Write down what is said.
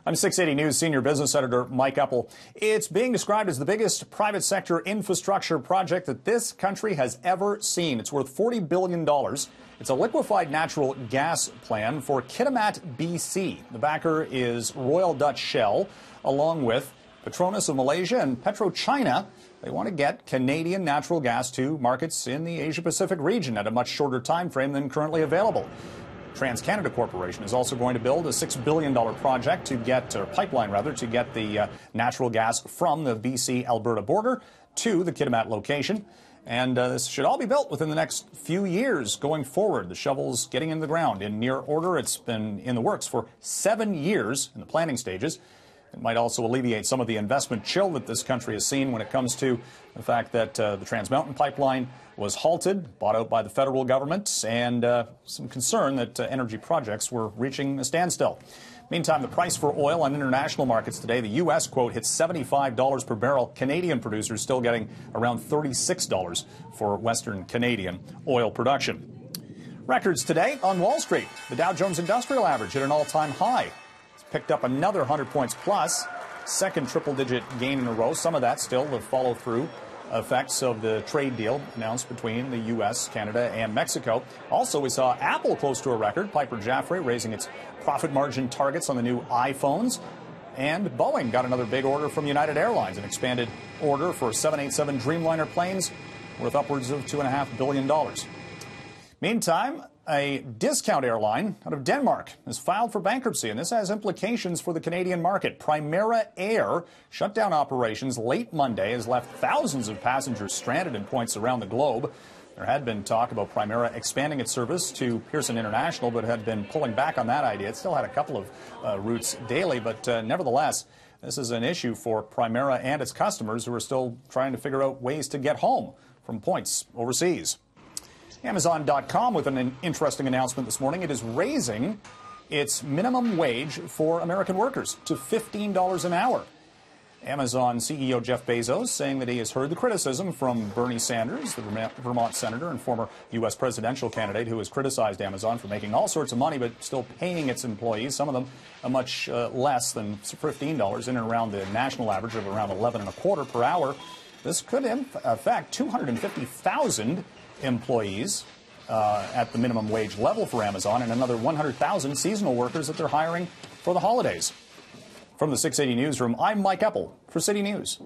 I'm 680 News Senior Business Editor Mike Eppel. It's being described as the biggest private sector infrastructure project that this country has ever seen. It's worth $40 billion. It's a liquefied natural gas plan for Kitimat, BC. The backer is Royal Dutch Shell, along with Petronas of Malaysia and PetroChina. They want to get Canadian natural gas to markets in the Asia-Pacific region at a much shorter time frame than currently available. TransCanada Corporation is also going to build a $6 billion project to get, or pipeline rather, to get the natural gas from the BC-Alberta border to the Kitimat location. And this should all be built within the next few years going forward. The shovel's getting in the ground in near order. It's been in the works for 7 years in the planning stages. It might also alleviate some of the investment chill that this country has seen when it comes to the fact that the Trans Mountain pipeline was halted, bought out by the federal government, and some concern that energy projects were reaching a standstill. Meantime, the price for oil on international markets today, the U.S. quote hit $75 per barrel. Canadian producers still getting around $36 for Western Canadian oil production. Records today on Wall Street. The Dow Jones Industrial Average hit an all-time high. Picked up another 100 points plus, second triple-digit gain in a row. Some of that still the follow-through effects of the trade deal announced between the U.S., Canada, and Mexico. Also, we saw Apple close to a record. Piper Jaffray raising its profit margin targets on the new iPhones. And Boeing got another big order from United Airlines, an expanded order for 787 Dreamliner planes worth upwards of $2.5 billion. Meantime, a discount airline out of Denmark has filed for bankruptcy, and this has implications for the Canadian market. Primera Air shut down operations late Monday, has left thousands of passengers stranded in points around the globe. There had been talk about Primera expanding its service to Pearson International, but had been pulling back on that idea. It still had a couple of routes daily, but nevertheless, this is an issue for Primera and its customers who are still trying to figure out ways to get home from points overseas. Amazon.com with an interesting announcement this morning. It is raising its minimum wage for American workers to $15 an hour. Amazon CEO Jeff Bezos saying that he has heard the criticism from Bernie Sanders, the Vermont senator and former U.S. presidential candidate who has criticized Amazon for making all sorts of money but still paying its employees, some of them much less than $15, in and around the national average of around $11.25 per hour. This could affect 250,000 employees at the minimum wage level for Amazon, and another 100,000 seasonal workers that they're hiring for the holidays. From the 680 Newsroom, I'm Mike Eppel for City News.